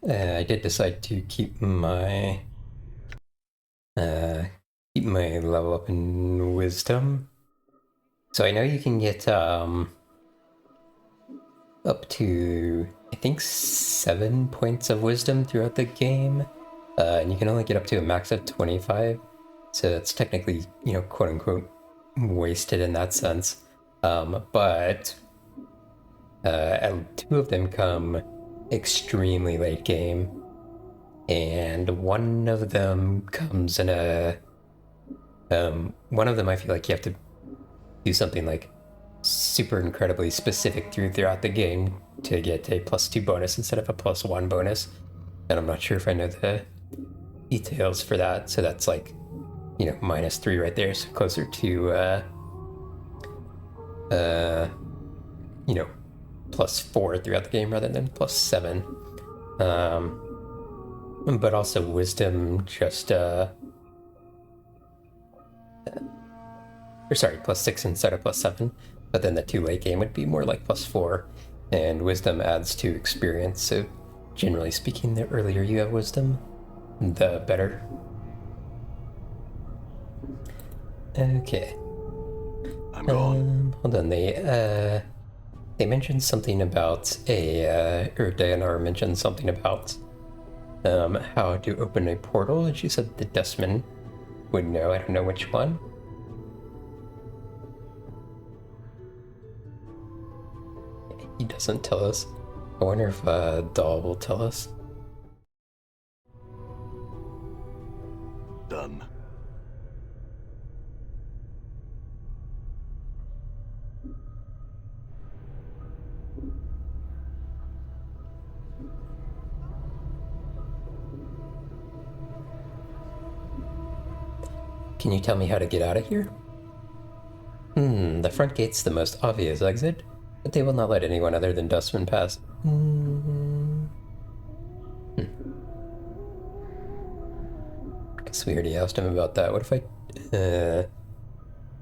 I did decide to keep my level up in wisdom. So I know you can get up to, I think, 7 points of wisdom throughout the game, and you can only get up to a max of 25. So it's technically, quote unquote, wasted in that sense. But two of them come extremely late game, and one of them comes in a one of them I feel like you have to do something like super incredibly specific throughout the game to get a +2 bonus instead of a +1 bonus, and I'm not sure if I know the details for that. So that's like, -3 right there, so closer to +4 throughout the game rather than +7. But also wisdom just or sorry, +6 instead of +7. But then the 2 late game would be more like +4, and wisdom adds to experience. So generally speaking, the earlier you have wisdom, the better. Okay. I'm gone. Hold on. They mentioned something about or Dayanara mentioned something about how to open a portal, and she said the Dustman would know. I don't know which one. He doesn't tell us. I wonder if Dahl will tell us. Done. Can you tell me how to get out of here? The front gate's the most obvious exit, but they will not let anyone other than Dustman pass. Guess we already asked him about that. What if I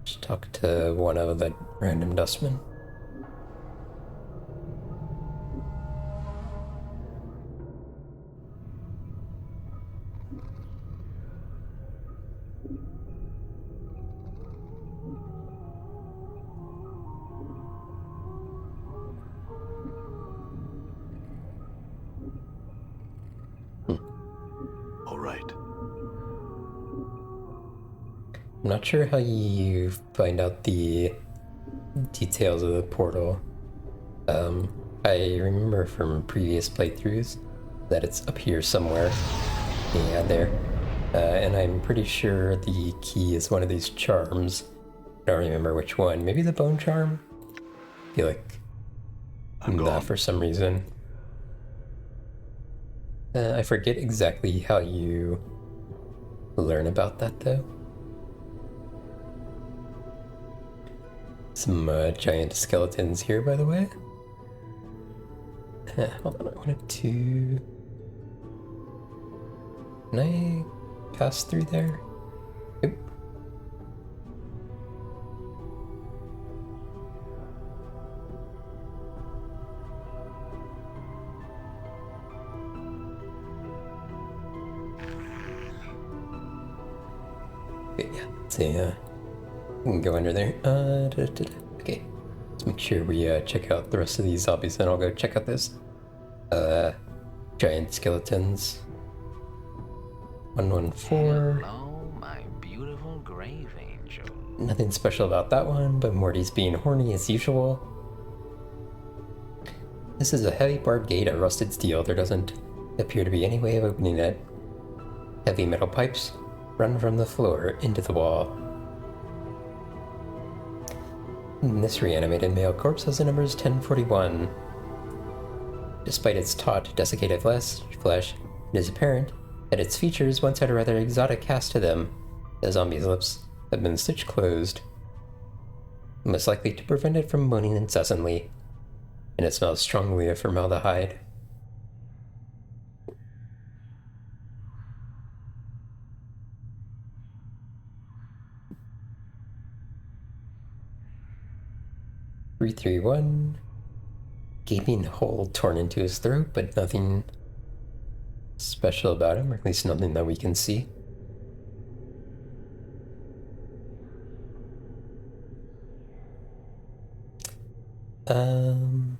just talk to one of the random Dustmen? All right. I'm not sure how you find out the details of the portal. I remember from previous playthroughs that it's up here somewhere. Yeah, there. And I'm pretty sure the key is one of these charms. I don't remember which one. Maybe the bone charm? I feel like I'm that gone. for some reason. I forget exactly how you learn about that, though. Some giant skeletons here, by the way. Hold on, I wanted to... Can I pass through there? Yep. Okay, yeah, let's see, we can go under there. Okay, let's make sure we check out the rest of these zombies, then I'll go check out this. Giant skeletons. 114. Hello, my beautiful grave angel. Nothing special about that one, but Morty's being horny as usual. This is a heavy barred gate of rusted steel. There doesn't appear to be any way of opening it. Heavy metal pipes run from the floor into the wall. This reanimated male corpse has the numbers 1041. Despite its taut, desiccated flesh, it is apparent that its features once had a rather exotic cast to them. The zombie's lips have been stitched closed, most likely to prevent it from moaning incessantly, and it smells strongly of formaldehyde. "331. Gaping hole torn into his throat, but nothing special about him, or at least nothing that we can see. Um,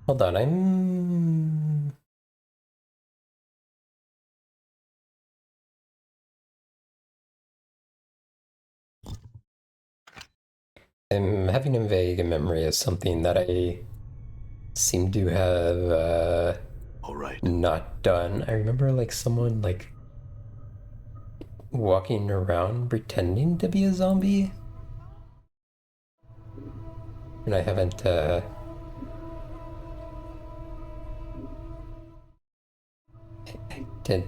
Hold on, I'm having a vague memory of something that I seem to have All right. not done. I remember like someone like walking around pretending to be a zombie, and I haven't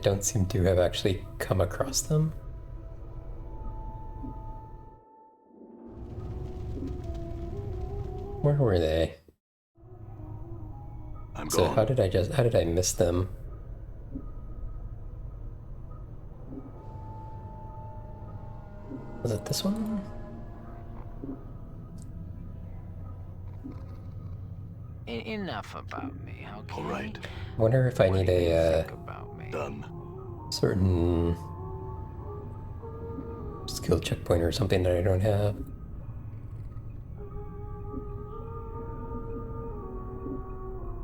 don't seem to have actually come across them. Where were they? I'm So gone. how did I miss them? Was it this one? Enough about me, okay? All right. I wonder if I What need do you a think about me? Done. certain skill checkpoint or something that I don't have.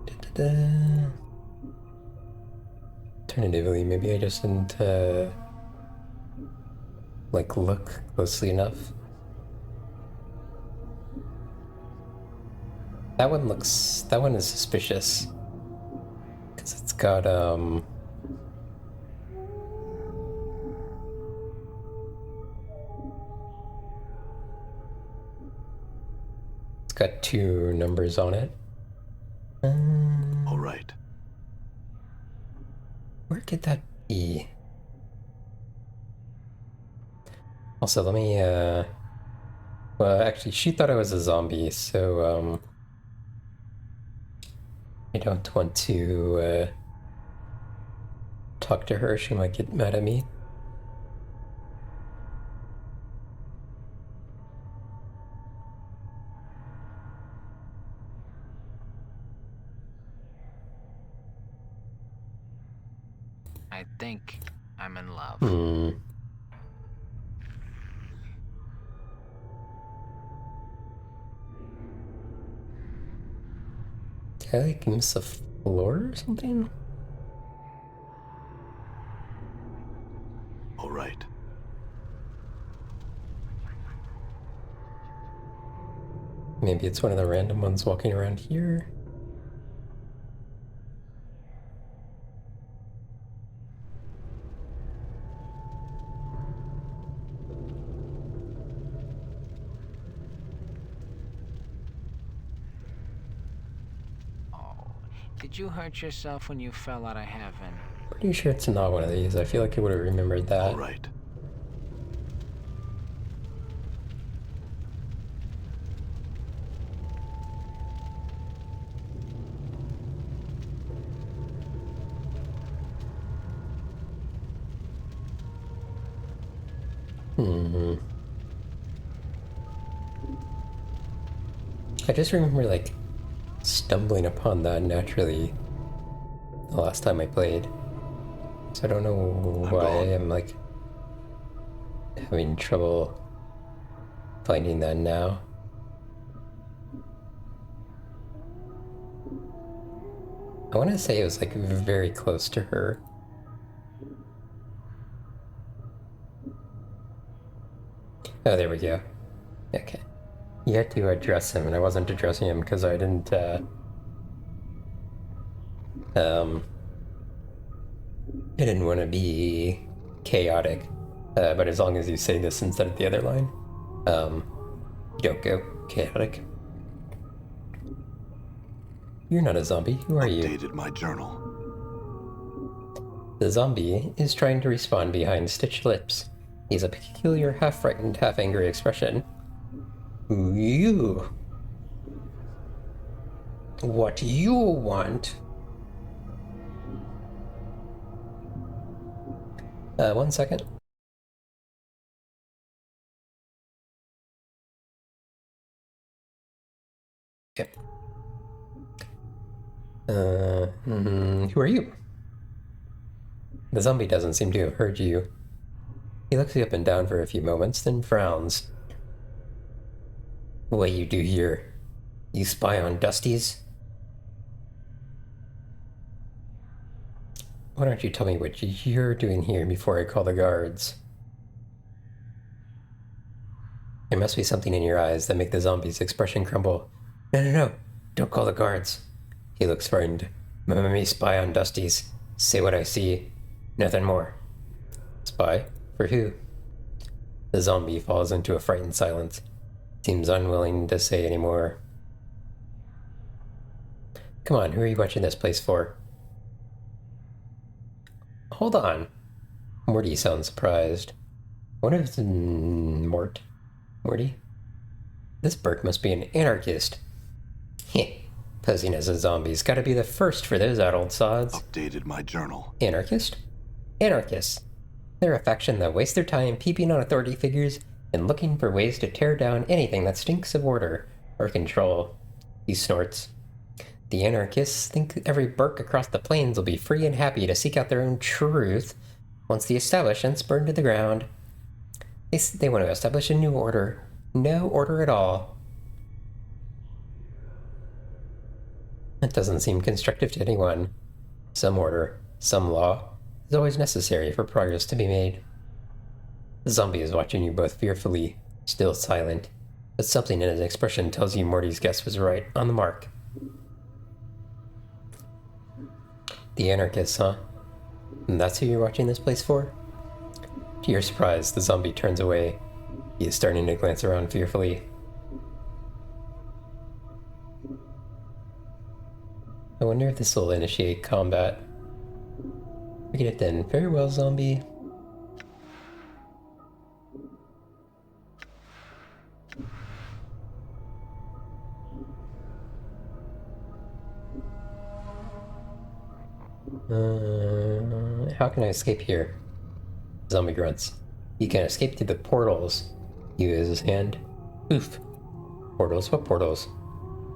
Da-da-da. Alternatively, maybe I just didn't like look closely enough. That one is suspicious because it's got it's got two numbers on it. All right. Where could that be? Also, let me well, actually, she thought I was a zombie, so I don't want to talk to her. She might get mad at me. I think I'm in love. Hmm. Did I like miss a floor or something? All right. Maybe it's one of the random ones walking around here. Oh, did you hurt yourself when you fell out of heaven? Pretty sure it's not one of these. I feel like I would have remembered that. All right. Hmm. I just remember like stumbling upon that naturally the last time I played. So I don't know why gone. I'm like having trouble finding that now. I want to say it was like very close to her. Oh, there we go. Okay. You had to address him, and I wasn't addressing him because I didn't, um, I didn't want to be chaotic. But as long as you say this instead of the other line, um, you don't go chaotic. You're not a zombie. Who are you? Updated my journal. The zombie is trying to respond behind stitched lips. He has a peculiar, half-frightened, half-angry expression. You. What you want? 1 second. Okay. Who are you? The zombie doesn't seem to have heard you. He looks you up and down for a few moments, then frowns. What you do here? You spy on Dusties? Why don't you tell me what you're doing here before I call the guards? There must be something in your eyes that make the zombie's expression crumble. No. Don't call the guards. He looks frightened. Me spy on Dusties. Say what I see. Nothing more. Spy? For who? The zombie falls into a frightened silence. Seems unwilling to say any more. Come on, who are you watching this place for? Hold on. Morty sounds surprised. What if it's Morty? This Burke must be an anarchist. Heh. Posing as a zombie's gotta be the first for those adult sods. Updated my journal. Anarchist? Anarchists. They're a faction that wastes their time peeping on authority figures and looking for ways to tear down anything that stinks of order or control. He snorts. The anarchists think every Burke across the plains will be free and happy to seek out their own truth once the establishment's burned to the ground. They want to establish a new order. No order at all. That doesn't seem constructive to anyone. Some order, some law, is always necessary for progress to be made. The zombie is watching you both fearfully, still silent, but something in his expression tells you Morty's guess was right, on the mark. The anarchists, huh? And that's who you're watching this place for? To your surprise, the zombie turns away. He is starting to glance around fearfully. I wonder if this will initiate combat. Forget it then. Very well, zombie. How can I escape here? Zombie grunts. You can escape through the portals. He uses his hand. Oof. Portals? What portals?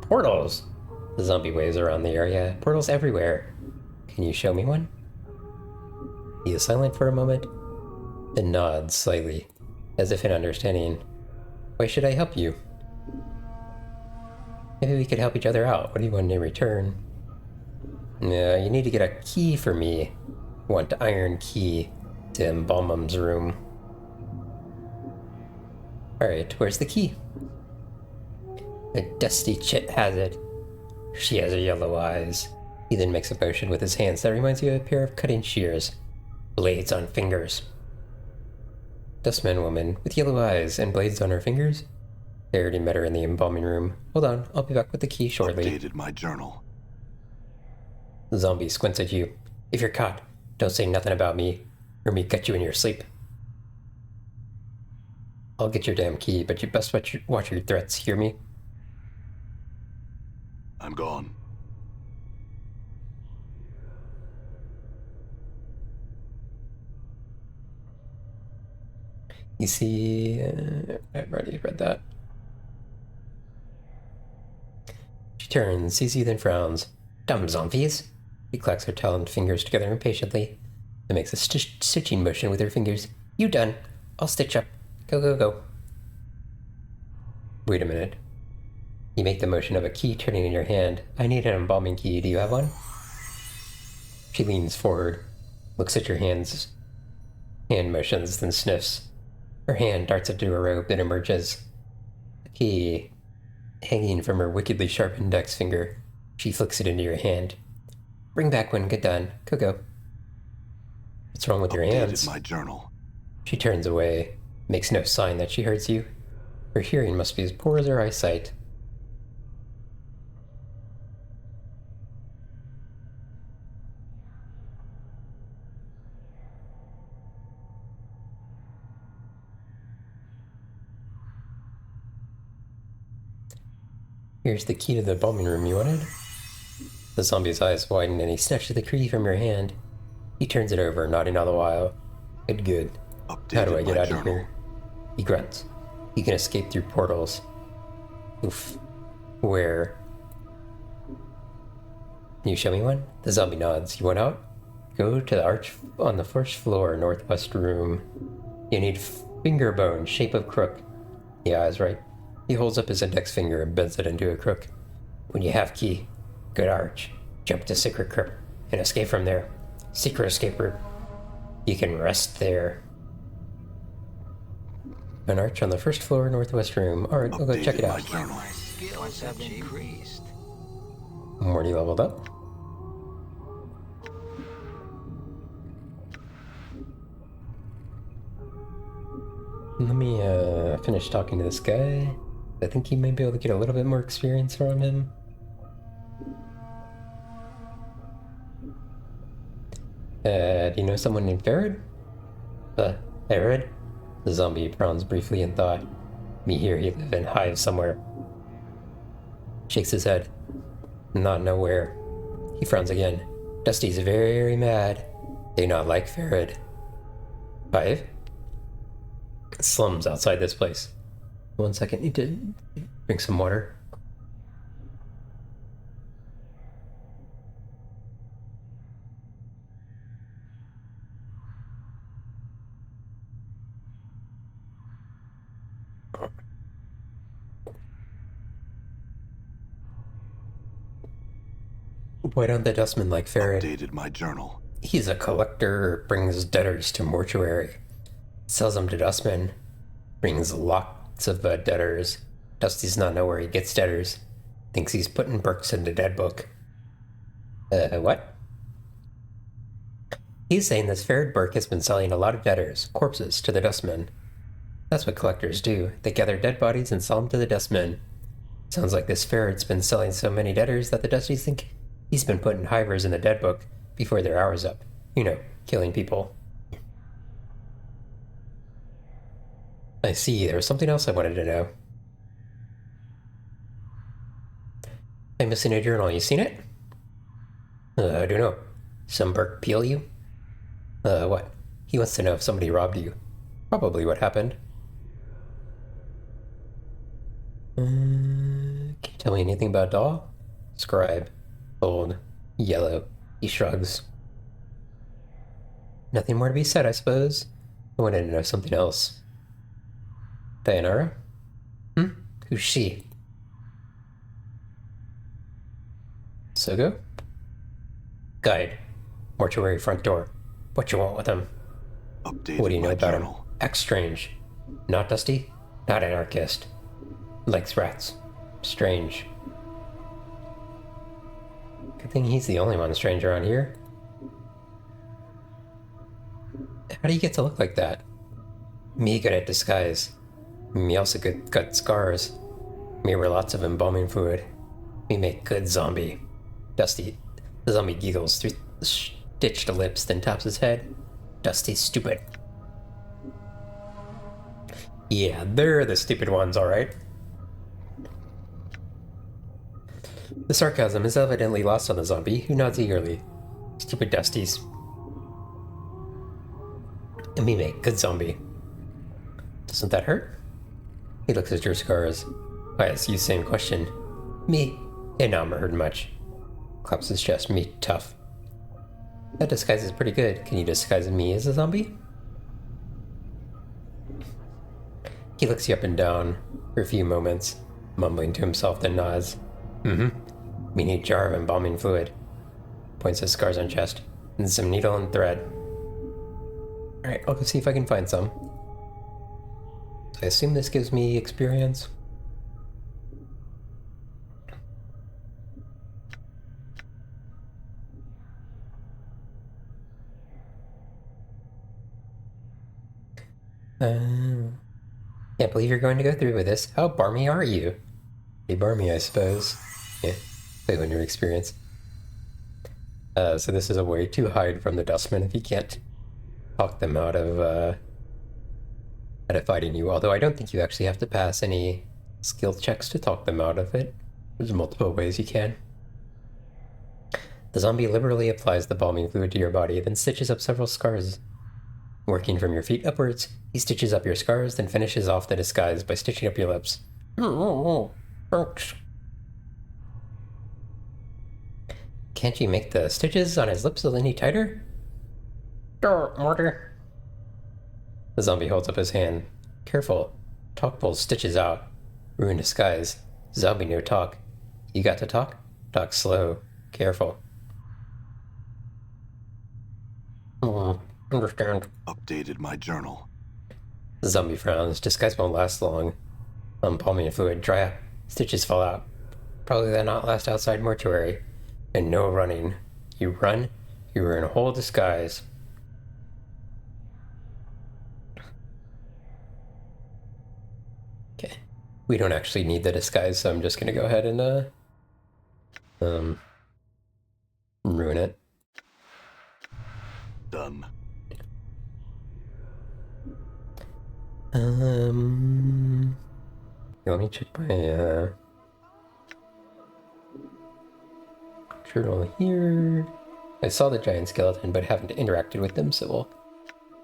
Portals! The zombie waves around the area. Portals everywhere. Can you show me one? He is silent for a moment, then nods slightly, as if in understanding. Why should I help you? Maybe we could help each other out. What do you want in return? No, you need to get a key for me. Want the iron key to Embalmum's room. Alright, where's the key? A dusty chit has it. She has yellow eyes. He then makes a motion with his hands that reminds you of a pair of cutting shears. Blades on fingers. Dustman woman with yellow eyes and blades on her fingers? I already met her in the embalming room. Hold on, I'll be back with the key shortly. Updated my journal. The zombie squints at you. If you're caught, don't say nothing about me, or me gut you in your sleep. I'll get your damn key, but you best watch your threats, hear me? I'm gone. You see... I've already read that. She turns, sees you, then frowns. Dumb zombies. She clacks her taloned fingers together impatiently, and makes a stitching motion with her fingers. You done. I'll stitch up. Go. Wait a minute. You make the motion of a key turning in your hand. I need an embalming key. Do you have one? She leans forward, looks at your hands, hand motions, then sniffs. Her hand darts into a robe and emerges. A key hanging from her wickedly sharp index finger. She flicks it into your hand. Bring back when get done. Go. What's wrong with your hands? Updated my journal. She turns away, makes no sign that she hurts you. Her hearing must be as poor as her eyesight. Here's the key to the embalming room you wanted. The zombie's eyes widen and he snatches the key from your hand. He turns it over, nodding all the while. Good. Updated How do I get my out journal. of here? He grunts. He can escape through portals. Oof. Where? Can you show me one? The zombie nods. You want out? Go to the arch on the first floor, northwest room. You need finger bone, shape of crook. Yeah, I was right. He holds up his index finger and bends it into a crook. When you have key, good arch. Jump to secret crypt and escape from there. Secret escape route. You can rest there. An arch on the first floor, northwest room. Alright, I'll go check it out. Journal. My skills have increased. I'm already leveled up. Let me finish talking to this guy. I think he might be able to get a little bit more experience from him. Do you know someone named Farad? Farad? The zombie frowns briefly in thought. Me here, he live in hive somewhere. Shakes his head. Not nowhere. He frowns again. Dusty's very mad. They not like Farad. Hive? Slums outside this place. 1 second, need to drink some water. Why don't the dustmen like Farad? Updated my journal. He's a collector, brings debtors to mortuary. Sells them to dustmen. Brings lots of debtors. Dusty's not know where he gets debtors. Thinks he's putting Burks in the dead book. What? He's saying this Farad Burke has been selling a lot of debtors, corpses, to the dustmen. That's what collectors do. They gather dead bodies and sell them to the dustmen. Sounds like this Farad's been selling so many debtors that the Dusties think he's been putting hivers in the dead book before their hour's up. You know, killing people. I see. There was something else I wanted to know. I'm missing a journal. You seen it? I don't know. Some Burke peel you? What? He wants to know if somebody robbed you. Probably what happened. Can you tell me anything about Dahl? Scribe. Old. Yellow. He shrugs. Nothing more to be said, I suppose. I wanted to know something else. Dianara? Who's she? Sogo? Guide. Mortuary front door. What you want with him? Updated What do you know my about journal. him? Act strange. Not Dusty? Not anarchist. Likes rats. Strange. Good thing he's the only one strange around here. How do you get to look like that? Me good at disguise. Me also good got scars. Me wear lots of embalming fluid. Me make good zombie. Dusty. The zombie giggles through the stitched lips, then taps his head. Dusty's stupid. Yeah, they're the stupid ones, alright. The sarcasm is evidently lost on the zombie, who nods eagerly. Stupid Dusties. And me make good zombie. Doesn't that hurt? He looks at your scars. I ask you the same question. Me? It not hurt much. Claps his chest. Me tough. That disguise is pretty good. Can you disguise me as a zombie? He looks you up and down for a few moments, mumbling to himself, then nods. We need jar of embalming fluid. Points his scars on chest. And some needle and thread. Alright, I'll go see if I can find some. I assume this gives me experience. Can't believe you're going to go through with this. How barmy are you? Pretty barmy, I suppose. Yeah, play on your experience. So this is a way to hide from the dustmen if you can't talk them out of fighting you. Although I don't think you actually have to pass any skill checks to talk them out of it. There's multiple ways you can. The zombie liberally applies the balming fluid to your body, then stitches up several scars. Working from your feet upwards, he stitches up your scars, then finishes off the disguise by stitching up your lips. Can't you make the stitches on his lips any tighter? Mortar. The zombie holds up his hand. Careful. Talk pulls stitches out. Ruin disguise. Zombie no talk. You got to talk? Talk slow. Careful. Understand. Updated my journal. The zombie frowns. Disguise won't last long. Palming fluid dry up. Stitches fall out. Probably they'll not last outside mortuary. And no running. You run, you were in a whole disguise. Okay. We don't actually need the disguise, so I'm just gonna go ahead and ruin it. Done. Let me check my journal here. I saw the giant skeleton, but haven't interacted with them, so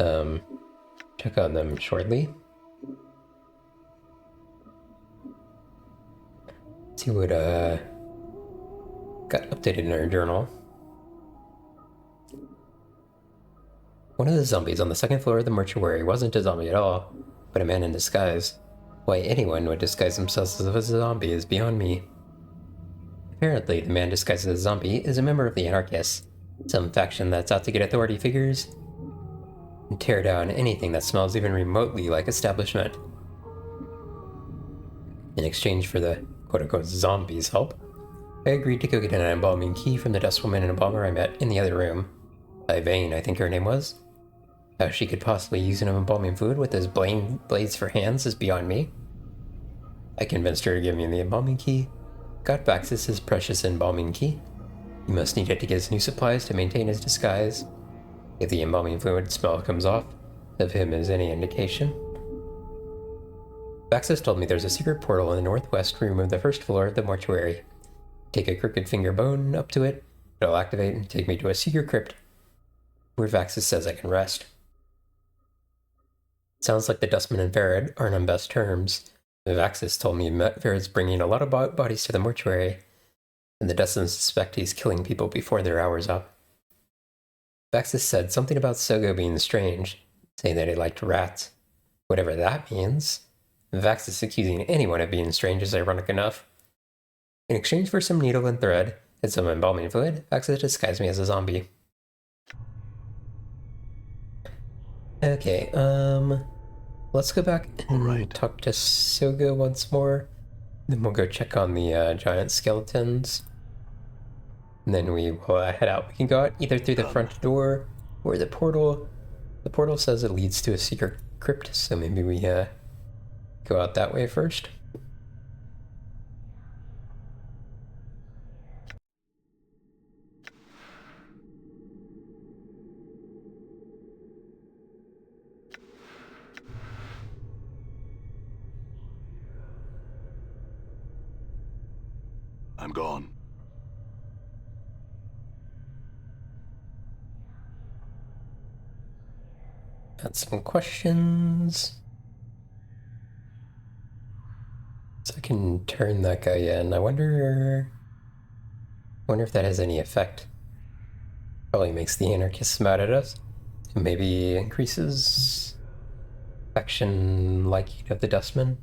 we'll check on them shortly. See what got updated in our journal. One of the zombies on the second floor of the mortuary wasn't a zombie at all, but a man in disguise. Why anyone would disguise themselves as a zombie is beyond me. Apparently, the man disguised as a zombie is a member of the Anarchists, some faction that's out to get authority figures and tear down anything that smells even remotely like establishment. In exchange for the quote-unquote zombies' help, I agreed to go get an embalming key from the dust woman and embalmer I met in the other room. Vane, I think her name was. How she could possibly use an embalming fluid with those blades for hands is beyond me. I convinced her to give me the embalming key. Got Vaxis' precious embalming key. He must need it to get his new supplies to maintain his disguise. If the embalming fluid smell comes off of him is any indication. Vaxis told me there's a secret portal in the northwest room of the first floor of the mortuary. Take a crooked finger bone up to it, it'll activate and take me to a secret crypt where Vaxis says I can rest. Sounds like the Dustman and Farad aren't on best terms. Vaxis told me Farad's bringing a lot of bodies to the mortuary, and the Dustmans suspect he's killing people before their hour's up. Vaxis said something about Sogo being strange, saying that he liked rats. Whatever that means. Vaxis accusing anyone of being strange is ironic enough. In exchange for some needle and thread and some embalming fluid, Vaxis disguised me as a zombie. Okay, let's go back and talk to Sogo once more. Then we'll go check on the giant skeletons. And then we will head out. We can go out either through the front door or the portal. The portal says it leads to a secret crypt, so maybe we go out that way first. I'm gone. Got some questions. So I can turn that guy in. I wonder if that has any effect. Probably makes the anarchists mad at us. Maybe increases faction liking of the Dustmen.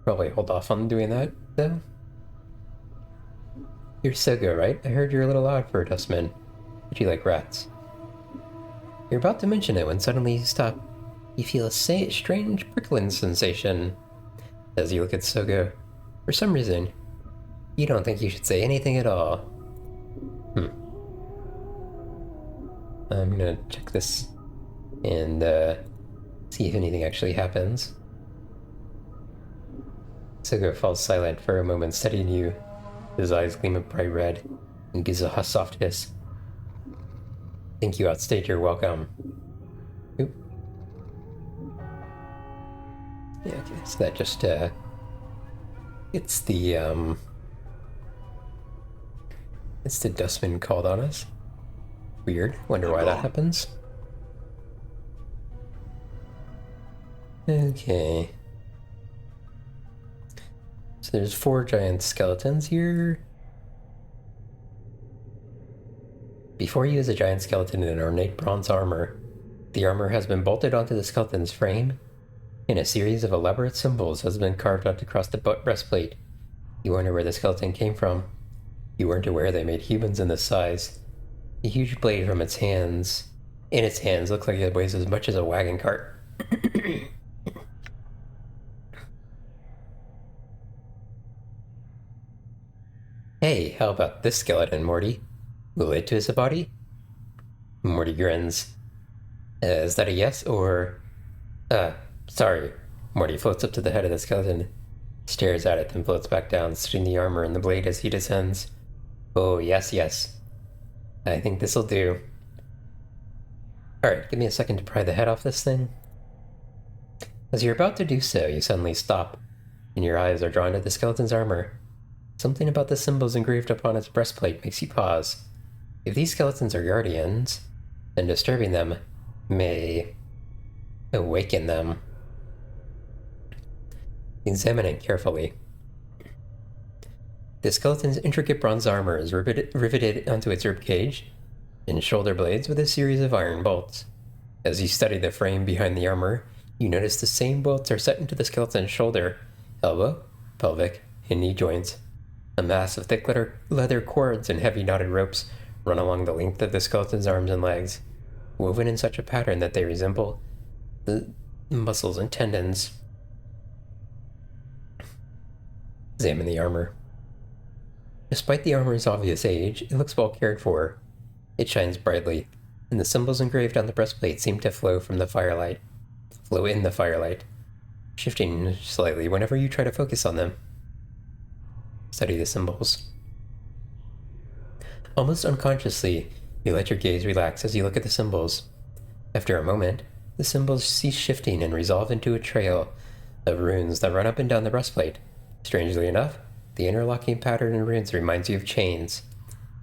Probably hold off on doing that, though. You're Sogo, right? I heard you're a little loud for a Dustman. But you like rats. You're about to mention it when suddenly you stop. You feel a strange prickling sensation as you look at Sogo. For some reason, you don't think you should say anything at all. I'm gonna check this and see if anything actually happens. Sogo falls silent for a moment, studying you. His eyes gleam a bright red and gives a soft hiss. Think you outstayed your welcome. Oop. Yeah, okay, so that just it's the Dustman called on us. Weird. Wonder why that happens. Okay. So there's 4 giant skeletons here. Before you is a giant skeleton in ornate bronze armor. The armor has been bolted onto the skeleton's frame, and a series of elaborate symbols has been carved out across the breastplate. You wonder where the skeleton came from. You weren't aware they made humans in this size. A huge blade from its hands. In its hands looks like it weighs as much as a wagon cart. Hey, how about this skeleton, Morty? Related to his body? Morty grins. Is that a yes or... sorry. Morty floats up to the head of the skeleton, stares at it, then floats back down, studying the armor and the blade as he descends. Oh, yes, yes. I think this'll do. Alright, give me a second to pry the head off this thing. As you're about to do so, you suddenly stop, and your eyes are drawn to the skeleton's armor. Something about the symbols engraved upon its breastplate makes you pause. If these skeletons are guardians, then disturbing them may awaken them. Examine it carefully. The skeleton's intricate bronze armor is riveted onto its ribcage and shoulder blades with a series of iron bolts. As you study the frame behind the armor, you notice the same bolts are set into the skeleton's shoulder, elbow, pelvic, and knee joints. A mass of thick leather cords and heavy knotted ropes run along the length of the skeleton's arms and legs, woven in such a pattern that they resemble the muscles and tendons. Examine the armor. Despite the armor's obvious age, it looks well cared for. It shines brightly, and the symbols engraved on the breastplate seem to flow in the firelight, shifting slightly whenever you try to focus on them. Study the symbols. Almost unconsciously, you let your gaze relax as you look at the symbols. After a moment, the symbols cease shifting and resolve into a trail of runes that run up and down the breastplate. Strangely enough, the interlocking pattern in runes reminds you of chains.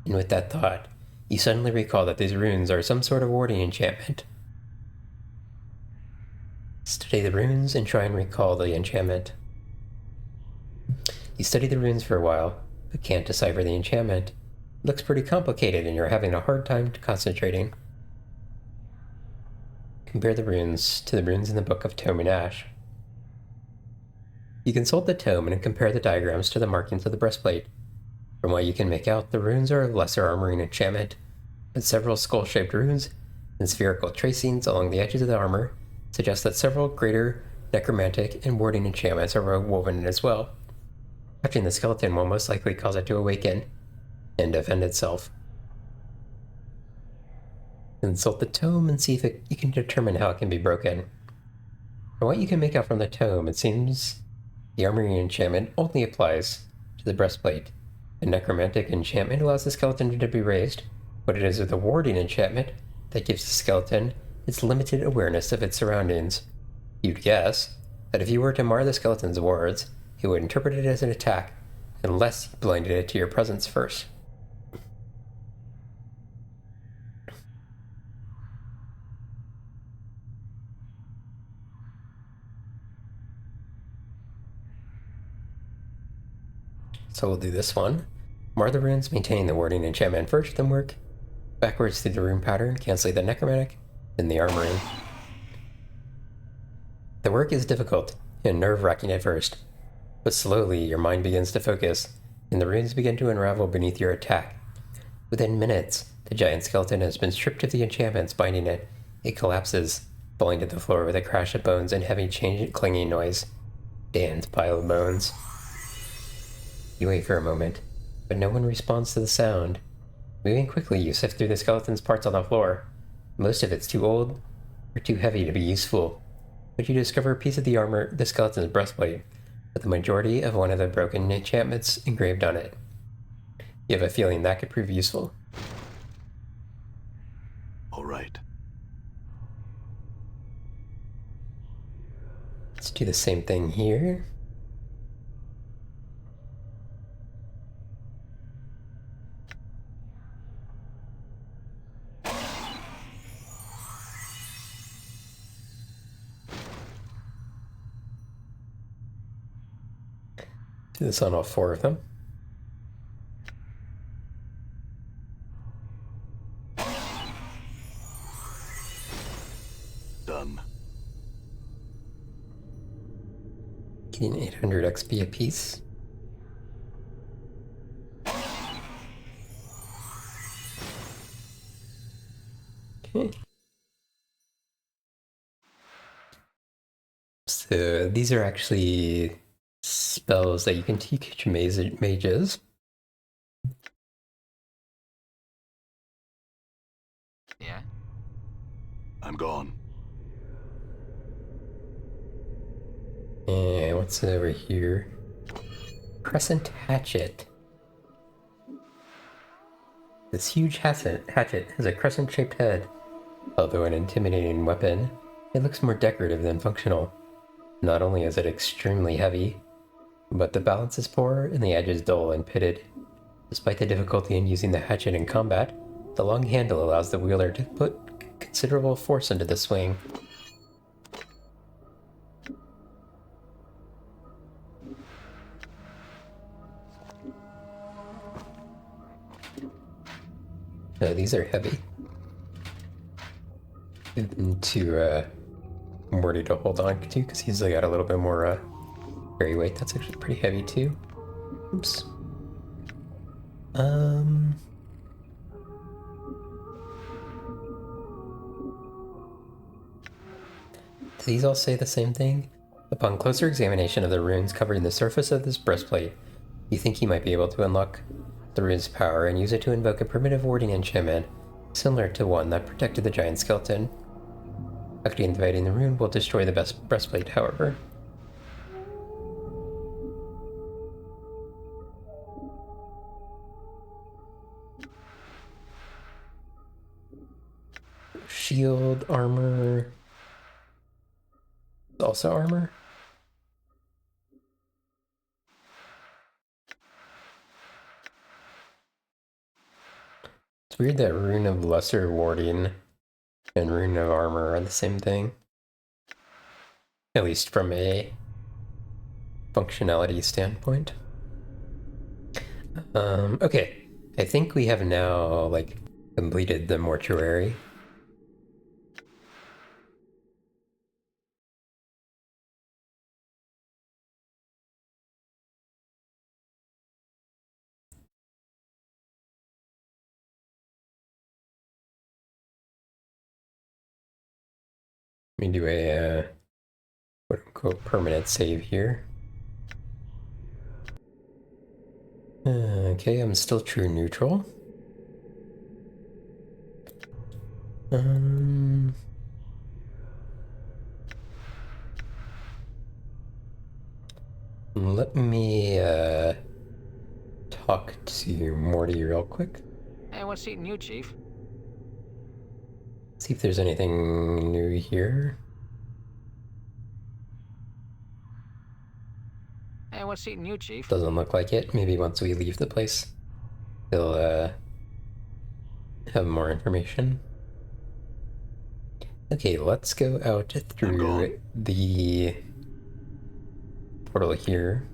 And with that thought, you suddenly recall that these runes are some sort of warding enchantment. Study the runes and try and recall the enchantment. You study the runes for a while, but can't decipher the enchantment. It looks pretty complicated and you're having a hard time concentrating. Compare the runes to the runes in the Book of Tome and Ash. You consult the tome and compare the diagrams to the markings of the breastplate. From what you can make out, the runes are of lesser armoring enchantment, but several skull-shaped runes and spherical tracings along the edges of the armor suggest that several greater necromantic and warding enchantments are woven in as well. Touching the skeleton will most likely cause it to awaken and defend itself. Consult the tome and see if you can determine how it can be broken. From what you can make out from the tome, it seems the armoring enchantment only applies to the breastplate. A necromantic enchantment allows the skeleton to be raised, but it is the warding enchantment that gives the skeleton its limited awareness of its surroundings. You'd guess that if you were to mar the skeleton's wards, it would interpret it as an attack, unless you blinded it to your presence first. So we'll do this one. Mar the runes, maintaining the warding enchantment first, then work backwards through the rune pattern, canceling the necromantic, then the armoring. The work is difficult and nerve-wracking at first, but slowly your mind begins to focus, and the runes begin to unravel beneath your attack. Within minutes, the giant skeleton has been stripped of the enchantments binding it. It collapses, falling to the floor with a crash of bones and heavy clanging noise. Damned pile of bones. You wait for a moment, but no one responds to the sound. Moving quickly, you sift through the skeleton's parts on the floor. Most of it's too old or too heavy to be useful, but you discover a piece of the armor, the skeleton's breastplate, with the majority of one of the broken enchantments engraved on it. You have a feeling that could prove useful. All right. Let's do the same thing here. Do this on all four of them. Gain 800 XP apiece. Okay. So these are actually spells that you can teach mages. Yeah. I'm gone. And what's over here? Crescent Hatchet. This huge hatchet has a crescent-shaped head. Although an intimidating weapon, it looks more decorative than functional. Not only is it extremely heavy, but the balance is poor and the edge is dull and pitted. Despite the difficulty in using the hatchet in combat, the long handle allows the wielder to put considerable force into the swing. These are heavy. To Morty to hold on to, because he's got a little bit more carry weight. That's actually pretty heavy too. Oops. Do these all say the same thing? Upon closer examination of the runes covering the surface of this breastplate, you think you might be able to unlock the rune's power and use it to invoke a primitive warding enchantment, similar to one that protected the giant skeleton. Activating the rune will destroy the breastplate, however. Shield, armor. Also armor? It's weird that Rune of Lesser Warding and Rune of Armor are the same thing. At least from a functionality standpoint. Okay. I think we have now, completed the mortuary. Let me do a quote-unquote permanent save here. Okay, I'm still true neutral. Let me talk to Morty real quick. Hey, what's eating you, Chief? See if there's anything new here. Hey, what's eating you, Chief? Doesn't look like it. Maybe once we leave the place, he'll have more information. Okay, let's go out through the portal here.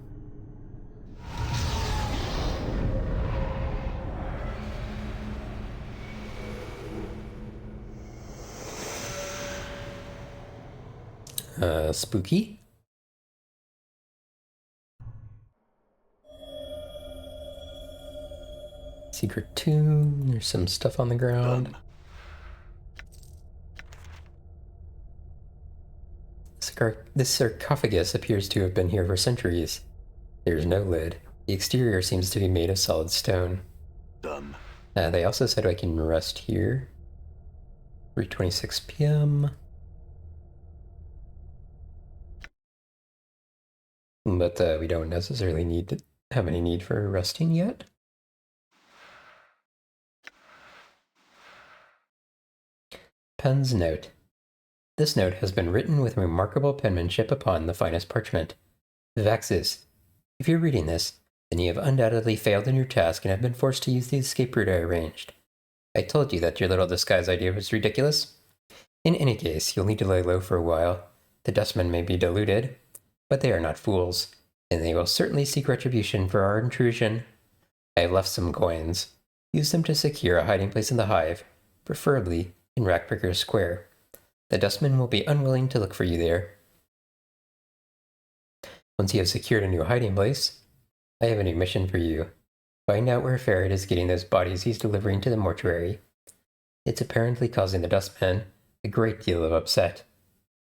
Spooky. Secret tomb. There's some stuff on the ground. This sarcophagus appears to have been here for centuries. There's no lid. The exterior seems to be made of solid stone. Done. They also said I can rest here. 3:26 p.m. But we don't necessarily need to have any need for resting yet. Pen's note. This note has been written with remarkable penmanship upon the finest parchment. Vaxis, if you're reading this, then you have undoubtedly failed in your task and have been forced to use the escape route I arranged. I told you that your little disguise idea was ridiculous. In any case, you'll need to lay low for a while. The dustmen may be deluded, but they are not fools, and they will certainly seek retribution for our intrusion. I have left some coins. Use them to secure a hiding place in the hive, preferably in Rackbreaker Square. The dustmen will be unwilling to look for you there. Once you have secured a new hiding place, I have a new mission for you. Find out where Ferret is getting those bodies he's delivering to the mortuary. It's apparently causing the dustman a great deal of upset,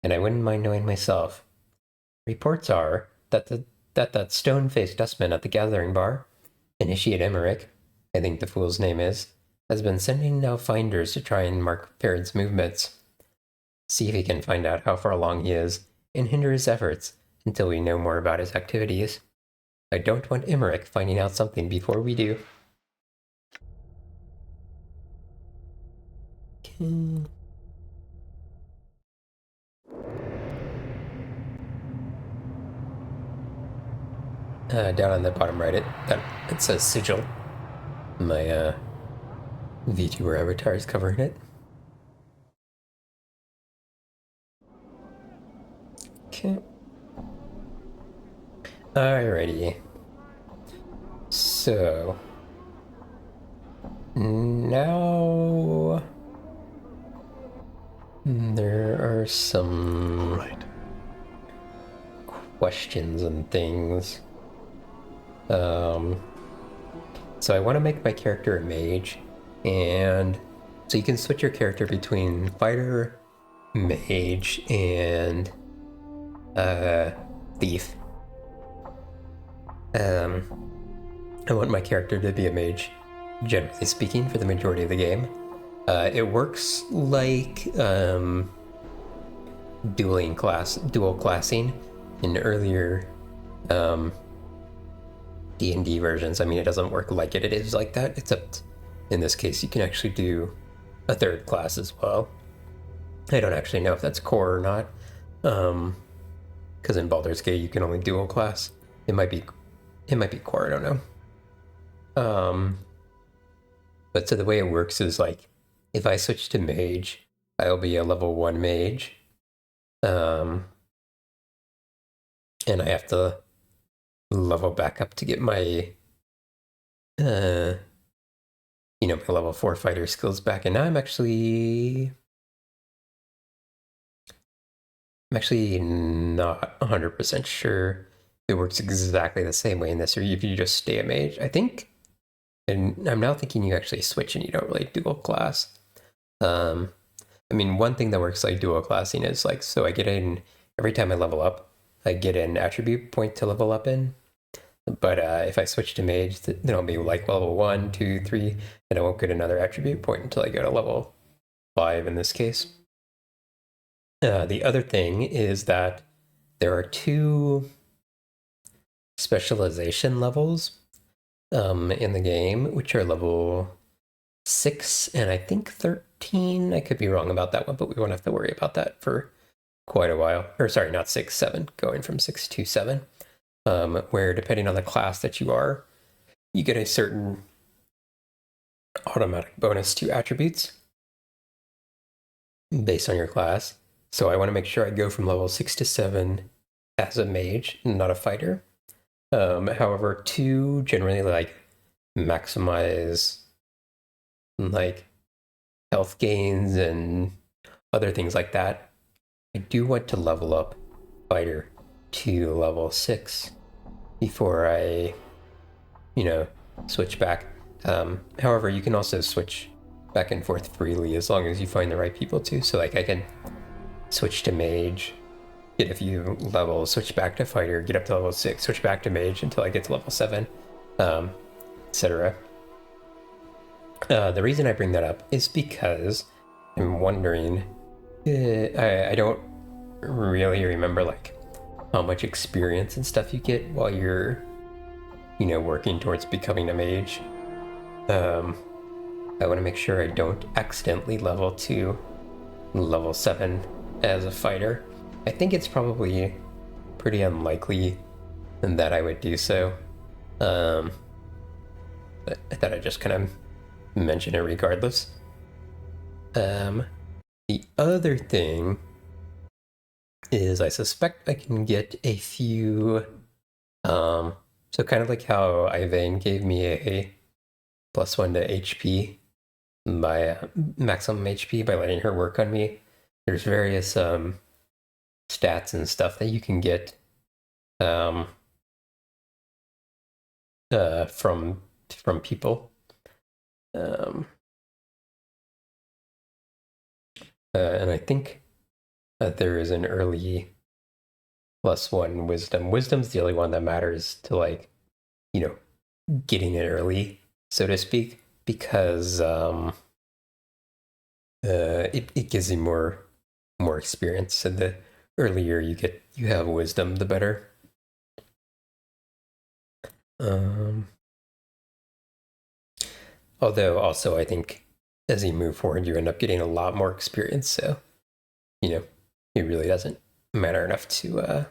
and I wouldn't mind knowing myself. Reports are that that stone-faced dustman at the gathering bar, Initiate Emmerich, I think the fool's name is, has been sending out finders to try and mark Ferret's movements. See if he can find out how far along he is, and hinder his efforts until we know more about his activities. I don't want Emmerich finding out something before we do. Okay. Down on the bottom right, it says sigil. My VTuber avatar is covering it. Okay. Alrighty. So now there are some All right. questions and things. So I want to make my character a mage, and so you can switch your character between fighter, mage, and thief. I want my character to be a mage, generally speaking, for the majority of the game. It works like dual classing in earlier D&D versions. I mean, it doesn't work like it is like that, except in this case you can actually do a third class as well. I don't actually know if that's core or not, because in Baldur's Gate you can only dual class. It might be core, I don't know. But so the way it works is like, if I switch to mage, I'll be a level 1 mage. And I have to level back up to get my, my level 4 fighter skills back. And now I'm actually not 100% sure it works exactly the same way in this, or if you just stay a mage. I think, and I'm now thinking you actually switch and you don't really dual class. I mean, one thing that works like dual classing is like, so I get in, every time I level up, I get an attribute point to level up in. But if I switch to mage, then I'll be like level 1, 2, 3, and I won't get another attribute point until I go to level 5 in this case. The other thing is that there are 2 specialization levels in the game, which are level 6 and I think 13. I could be wrong about that one, but we won't have to worry about that for quite a while. Or sorry, not 6, 7, going from 6 to 7. Where depending on the class that you are, you get a certain automatic bonus to attributes based on your class. So I want to make sure I go from level 6 to 7 as a mage, not a fighter. However, 2 generally like maximize like health gains and other things like that. I do want to level up fighter to level 6 before I, switch back. However, you can also switch back and forth freely as long as you find the right people to. So like I can switch to mage, get a few levels, switch back to fighter, get up to level 6, switch back to mage until I get to level 7, etc. The reason I bring that up is because I'm wondering, I don't really remember like how much experience and stuff you get while you're, working towards becoming a mage. I want to make sure I don't accidentally level to level 7 as a fighter. I think it's probably pretty unlikely that I would do so. But I thought I'd just kind of mention it regardless. The other thing is I suspect I can get a few, so kind of like how Yvain gave me a +1 to HP by maximum HP by letting her work on me. There's various stats and stuff that you can get um, from people. Um, and I think that there is an early +1 wisdom. Wisdom's the only one that matters to, like, you know, getting it early, so to speak, because it gives you more experience, and the earlier you have wisdom, the better. Although also I think as you move forward, you end up getting a lot more experience, so it really doesn't matter enough to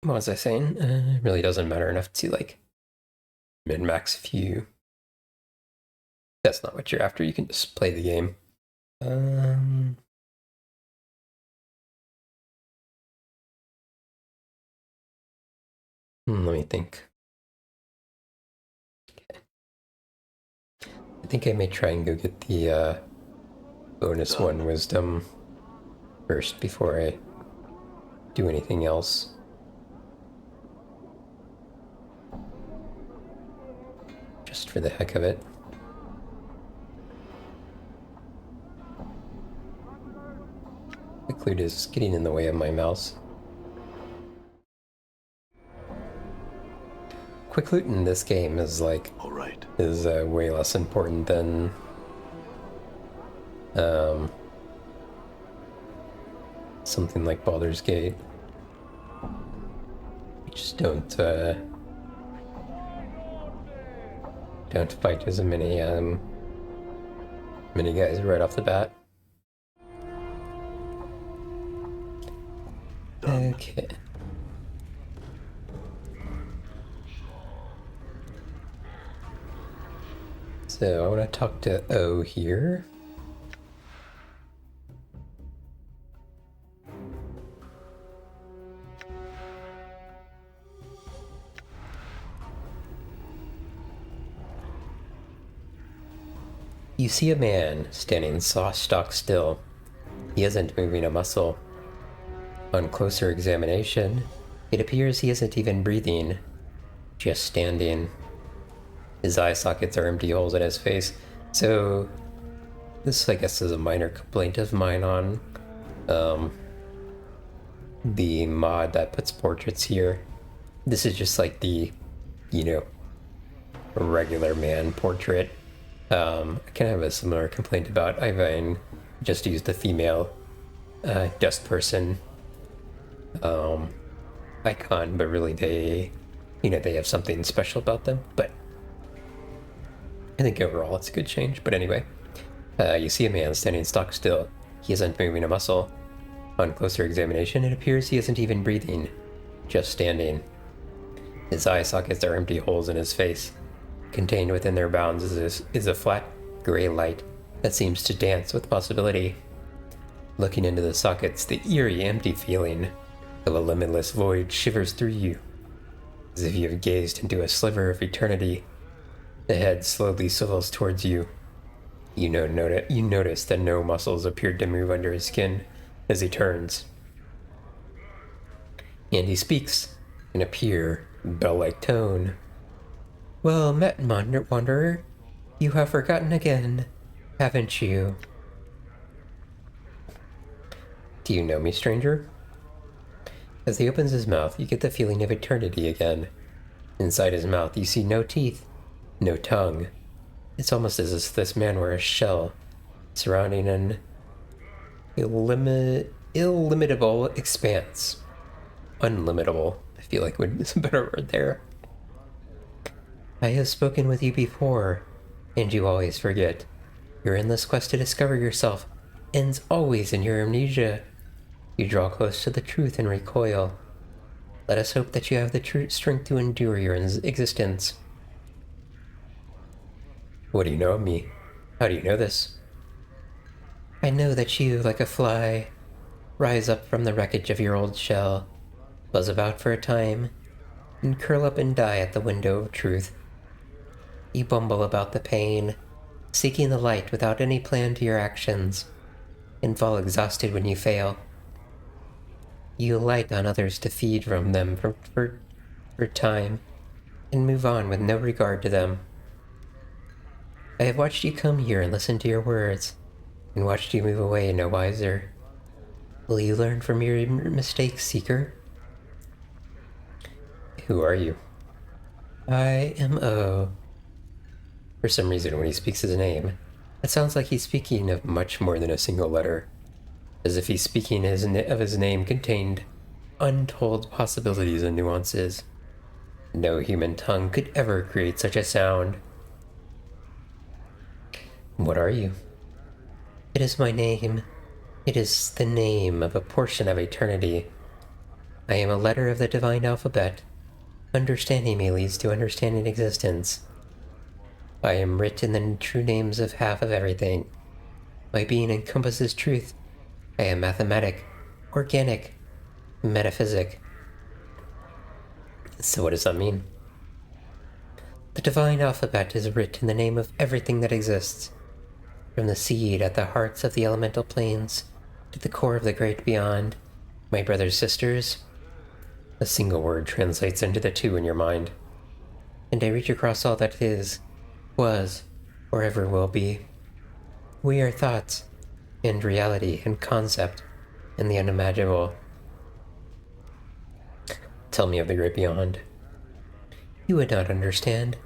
what was I saying? It really doesn't matter enough to, like, min-max if you that's not what you're after. You can just play the game. Let me think. Okay. I think I may try and go get the -1 wisdom first before I do anything else. Just for the heck of it. The clue is getting in the way of my mouse. Quick loot in this game is like All right. is way less important than something like Baldur's Gate. You just don't fight as many guys right off the bat. Done. Okay. So I want to talk to O here. You see a man standing stock still. He isn't moving a muscle. On closer examination, it appears he isn't even breathing, just standing. His eye sockets are empty holes in his face. So this, I guess, is a minor complaint of mine on the mod that puts portraits here. This is just like the, regular man portrait. I can have a similar complaint about Ivine. Just used the female dust person icon, but really they have something special about them. But I think overall it's a good change. But anyway, you see a man standing stock still. He isn't moving a muscle. On closer examination, it appears he isn't even breathing, just standing. His eye sockets are empty holes in his face. Contained within their bounds is a flat, gray light that seems to dance with possibility. Looking into the sockets, the eerie, empty feeling of a limitless void shivers through you, as if you have gazed into a sliver of eternity. The head slowly swivels towards you. You notice that no muscles appeared to move under his skin as he turns. And he speaks in a pure, bell-like tone. Well met, Wanderer. You have forgotten again, haven't you? Do you know me, stranger? As he opens his mouth, you get the feeling of eternity again. Inside his mouth, you see no teeth, no tongue. It's almost as if this man were a shell, surrounding an illimitable expanse. Unlimitable, I feel like is a better word there. I have spoken with you before, and you always forget. Your endless quest to discover yourself ends always in your amnesia. You draw close to the truth and recoil. Let us hope that you have the strength to endure your existence. What do you know of me? How do you know this? I know that you, like a fly, rise up from the wreckage of your old shell, buzz about for a time, and curl up and die at the window of truth. You bumble about the pain, seeking the light without any plan to your actions, and fall exhausted when you fail. You light on others to feed from them for time, and move on with no regard to them. I have watched you come here and listen to your words, and watched you move away no wiser. Will you learn from your mistakes, Seeker? Who are you? I am O. For some reason, when he speaks his name, it sounds like he's speaking of much more than a single letter, as if he's speaking of his name contained untold possibilities and nuances. No human tongue could ever create such a sound. What are you? It is my name. It is the name of a portion of eternity. I am a letter of the divine alphabet. Understanding me leads to understanding existence. I am written in the true names of half of everything. My being encompasses truth. I am mathematic, organic, metaphysic. So what does that mean? The divine alphabet is writ in the name of everything that exists, from the seed at the hearts of the elemental planes to the core of the great beyond. My brothers, sisters. A single word translates into the two in your mind, and I reach across all that is, was, or ever will be. We are thoughts, and reality, and concept, and the unimaginable. Tell me of the great beyond. You would not understand.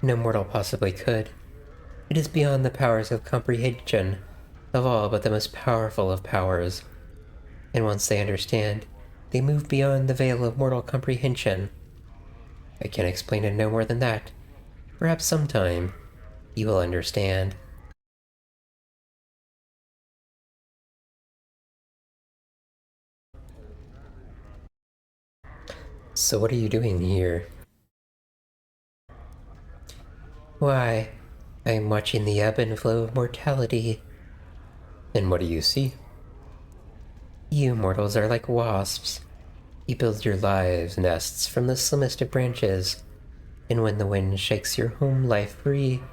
No mortal possibly could. It is beyond the powers of comprehension of all but the most powerful of powers. And once they understand, they move beyond the veil of mortal comprehension. I can't explain it no more than that. Perhaps sometime you will understand. So what are you doing here? Why, I am watching the ebb and flow of mortality. And what do you see? You mortals are like wasps. You build your lives' nests from the slimmest of branches, and when the wind shakes your home life free,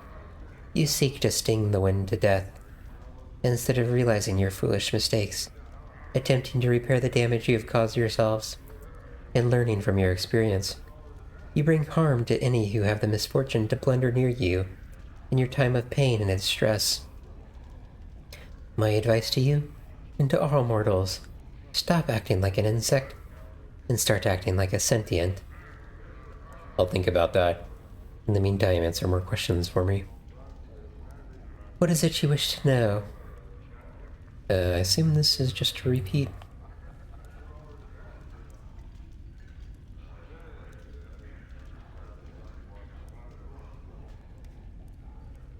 you seek to sting the wind to death, instead of realizing your foolish mistakes, attempting to repair the damage you have caused yourselves, and learning from your experience. You bring harm to any who have the misfortune to blunder near you in your time of pain and stress. My advice to you, and to all mortals, stop acting like an insect, and start acting like a sentient. I'll think about that. In the meantime, answer more questions for me. What is it you wish to know? I assume this is just a repeat.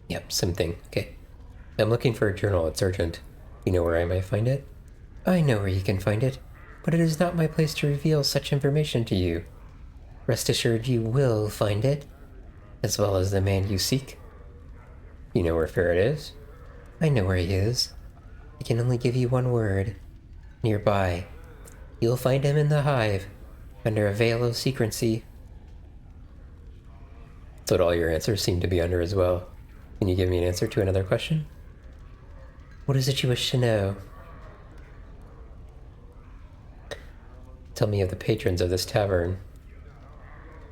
Yep, same thing. Okay. I'm looking for a journal. It's urgent. You know where I might find it? I know where you can find it, but it is not my place to reveal such information to you. Rest assured you will find it, as well as the man you seek. You know where Ferret is? I know where he is. I can only give you one word. Nearby. You'll find him in the hive, under a veil of secrecy. That's what all your answers seem to be under as well. Can you give me an answer to another question? What is it you wish to know? Tell me of the patrons of this tavern.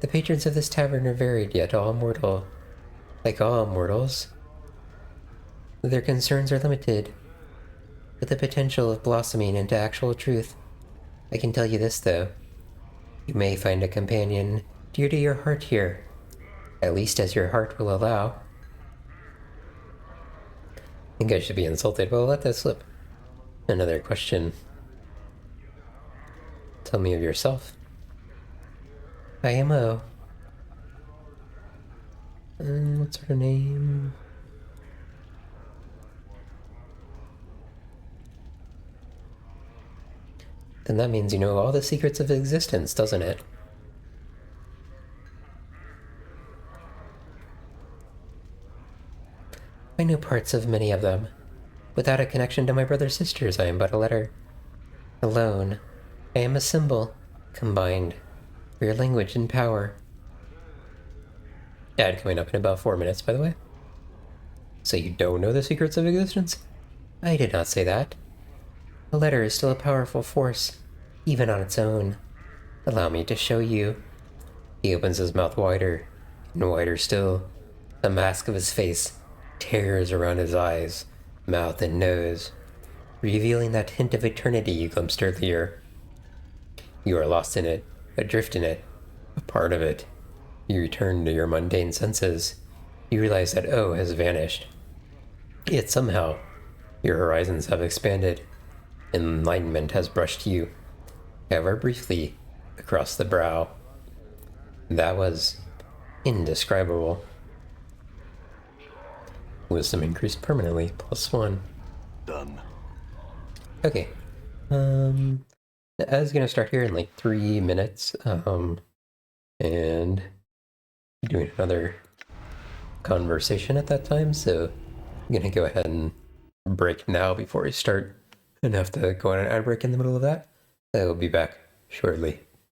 The patrons of this tavern are varied yet all mortal. Like all mortals. Their concerns are limited, with the potential of blossoming into actual truth. I can tell you this, though. You may find a companion dear to your heart here, at least as your heart will allow. I think I should be insulted, but I'll let that slip. Another question. Tell me of yourself. I am O. What's her name? Then that means you know all the secrets of existence, doesn't it? I know parts of many of them. Without a connection to my brother's sisters, I am but a letter. Alone, I am a symbol, combined, for your language and power. Ad coming up in about 4 minutes, by the way. So you don't know the secrets of existence? I did not say that. A letter is still a powerful force, even on its own. Allow me to show you. He opens his mouth wider, and wider still. The mask of his face tears around his eyes, mouth, and nose, revealing that hint of eternity you glimpsed earlier. You are lost in it, adrift in it, a part of it. You return to your mundane senses. You realize that O has vanished. Yet somehow, your horizons have expanded. Enlightenment has brushed you, ever briefly, across the brow. That was indescribable. Wisdom increased permanently, +1. Done. Okay. I was gonna start here in like 3 minutes. And doing another conversation at that time, so I'm gonna go ahead and break now before I start and have to go on an ad break in the middle of that. I will be back shortly.